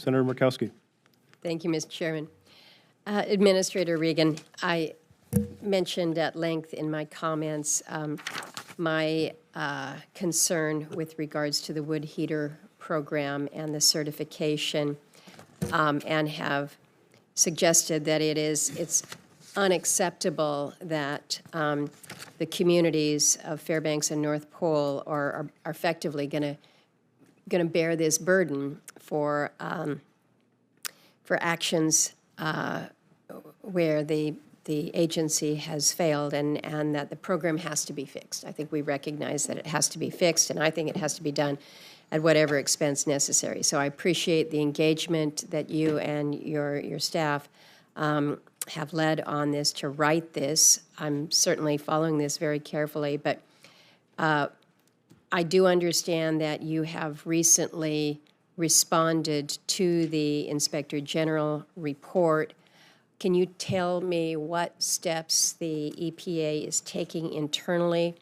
Senator Murkowski. Thank you, Mr. Chairman. Administrator Regan, I mentioned at length in my comments my concern with regards to the wood heater program and the certification, and have suggested that it's unacceptable that the communities of Fairbanks and North Pole are effectively going to bear this burden for actions where the agency has failed, and that the program has to be fixed. I think we recognize that it has to be fixed, and I think it has to be done at whatever expense necessary. So I appreciate the engagement that you and your staff have led on this to write this. I'm certainly following this very carefully, but I do understand that you have recently responded to the Inspector General report. Can you tell me what steps the EPA is taking internally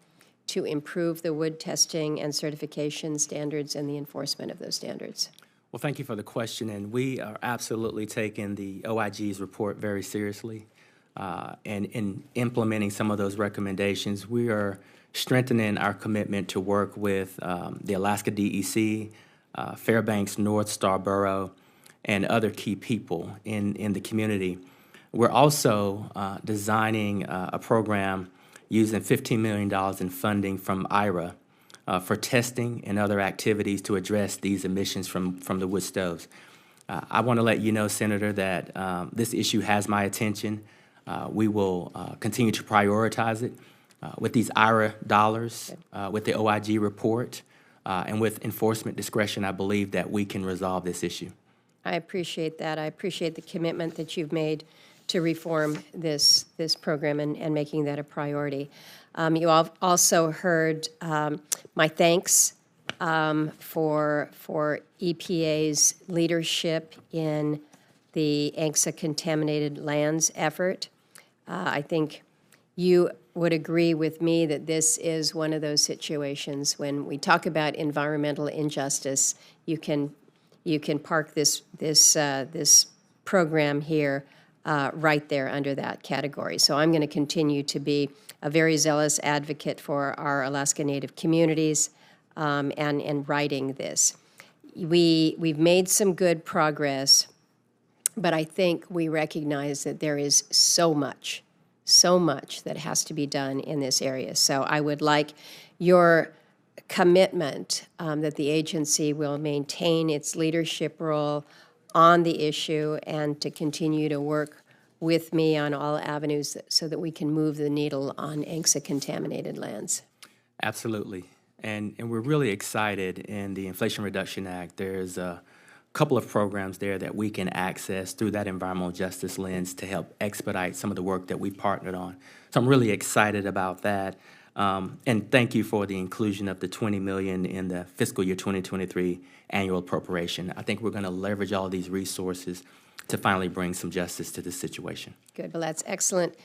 to improve the wood testing and certification standards and the enforcement of those standards? Well, thank you for the question, and we are absolutely taking the OIG's report very seriously, and in implementing some of those recommendations. We are strengthening our commitment to work with the Alaska DEC, Fairbanks, North Star Borough, and other key people in the community. We're also designing a program using $15 million in funding from IRA for testing and other activities to address these emissions from the wood stoves. I want to let you know, Senator, that this issue has my attention. We will continue to prioritize it with these IRA dollars, with the OIG report, and with enforcement discretion. I believe that we can resolve this issue. I appreciate that. I appreciate the commitment that you've made to reform this program and making that a priority. You all also heard my thanks for EPA's leadership in the ANCSA contaminated lands effort. I think you would agree with me that this is one of those situations when we talk about environmental injustice, you can park this program here right there under that category. So I'm going to continue to be a very zealous advocate for our Alaska Native communities and writing this. We've made some good progress, but I think we recognize that there is so much that has to be done in this area. So I would like your commitment that the agency will maintain its leadership role on the issue and to continue to work with me on all avenues so that we can move the needle on ANCSA contaminated lands. Absolutely. And we're really excited in the Inflation Reduction Act. There's a couple of programs there that we can access through that environmental justice lens to help expedite some of the work that we partnered on. So I'm really excited about that. And thank you for the inclusion of the $20 million in the fiscal year 2023 annual appropriation. I think we're going to leverage all these resources to finally bring some justice to this situation. Good. Well, that's excellent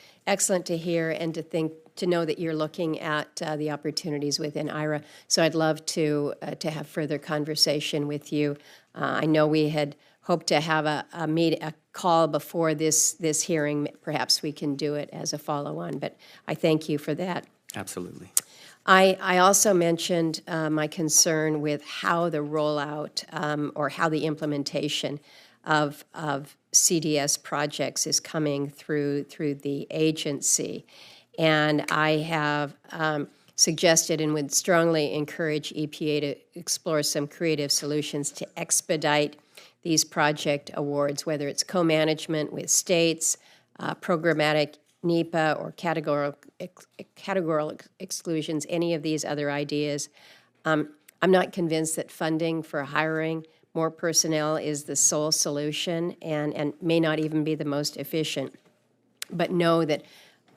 to hear and to know that you're looking at the opportunities within IRA. So I'd love to have further conversation with you. I know we had hoped to have a call before this hearing. Perhaps we can do it as a follow-on, but I thank you for that. Absolutely. I also mentioned my concern with how the rollout or how the implementation of CDS projects is coming through the agency. And I have suggested and would strongly encourage EPA to explore some creative solutions to expedite these project awards, whether it's co-management with states, programmatic NEPA, or categorical exclusions, any of these other ideas. I'm not convinced that funding for hiring more personnel is the sole solution and may not even be the most efficient. But know that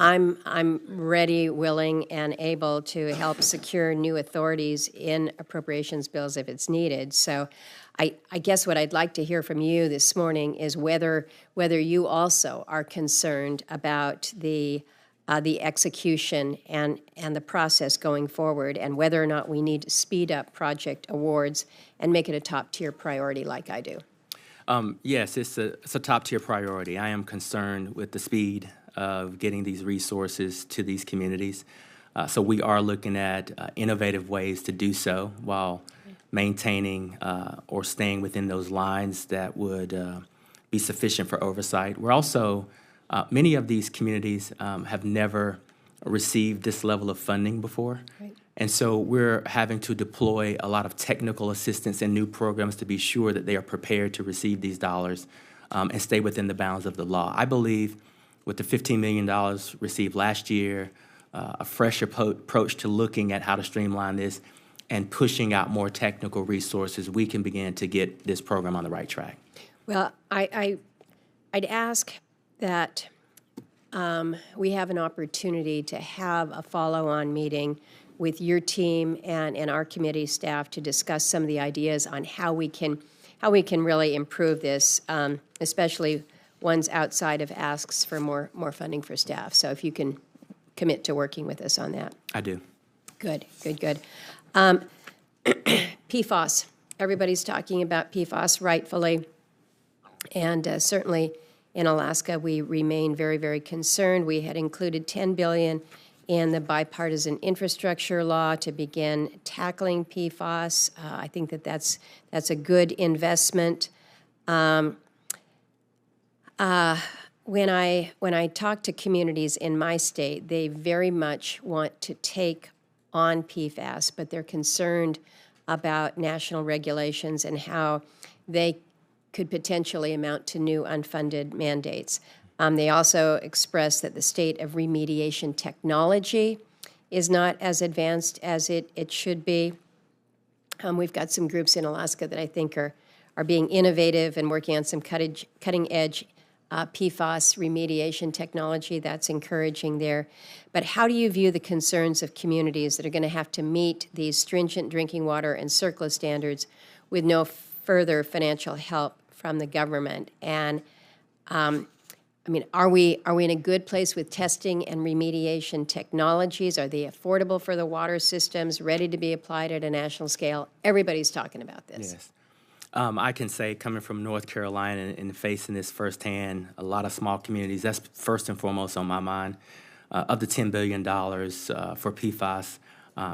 I'm ready, willing, and able to help secure new authorities in appropriations bills if it's needed. So I guess what I'd like to hear from you this morning is whether you also are concerned about the execution and the process going forward, and whether or not we need to speed up project awards and make it a top-tier priority like I do. Yes, it's a top-tier priority. I am concerned with the speed of getting these resources to these communities. So we are looking at innovative ways to do so while maintaining or staying within those lines that would be sufficient for oversight. We're also, many of these communities have never received this level of funding before. Right. And so we're having to deploy a lot of technical assistance and new programs to be sure that they are prepared to receive these dollars and stay within the bounds of the law. I believe with the $15 million received last year, a fresh approach to looking at how to streamline this and pushing out more technical resources, we can begin to get this program on the right track. Well, I'd ask that we have an opportunity to have a follow-on meeting with your team and our committee staff to discuss some of the ideas on how we can really improve this, especially ones outside of asks for more funding for staff. So if you can commit to working with us on that. I do. Good. PFAS. Everybody's talking about PFAS, rightfully. And certainly in Alaska, we remain very, very concerned. We had included $10 billion in the bipartisan infrastructure law to begin tackling PFAS. I think that's a good investment. When I talk to communities in my state, they very much want to take on PFAS, but they're concerned about national regulations and how they could potentially amount to new unfunded mandates. They also express that the state of remediation technology is not as advanced as it should be. We've got some groups in Alaska that I think are being innovative and working on some cutting-edge PFAS remediation technology. That's encouraging there. But how do you view the concerns of communities that are going to have to meet these stringent drinking water and CERCLA standards with no further financial help from the government? And are we in a good place with testing and remediation technologies? Are they affordable for the water systems, ready to be applied at a national scale? Everybody's talking about this. Yes. I can say, coming from North Carolina and facing this firsthand, a lot of small communities, that's first and foremost on my mind. Of the $10 billion for PFAS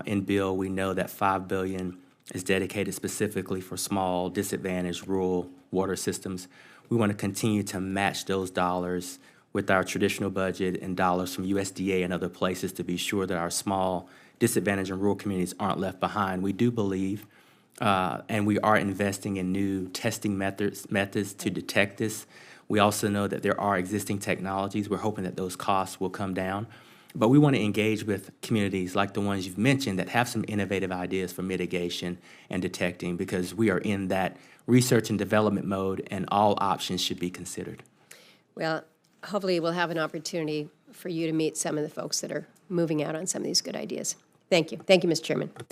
in bill, we know that $5 billion is dedicated specifically for small, disadvantaged, rural water systems. We want to continue to match those dollars with our traditional budget and dollars from USDA and other places to be sure that our small, disadvantaged, and rural communities aren't left behind. We do believe and we are investing in new testing methods to detect this. We also know that there are existing technologies. We're hoping that those costs will come down. But we want to engage with communities like the ones you've mentioned that have some innovative ideas for mitigation and detecting, because we are in that research and development mode, and all options should be considered. Well, hopefully we'll have an opportunity for you to meet some of the folks that are moving out on some of these good ideas. Thank you. Thank you, Mr. Chairman. Thank you.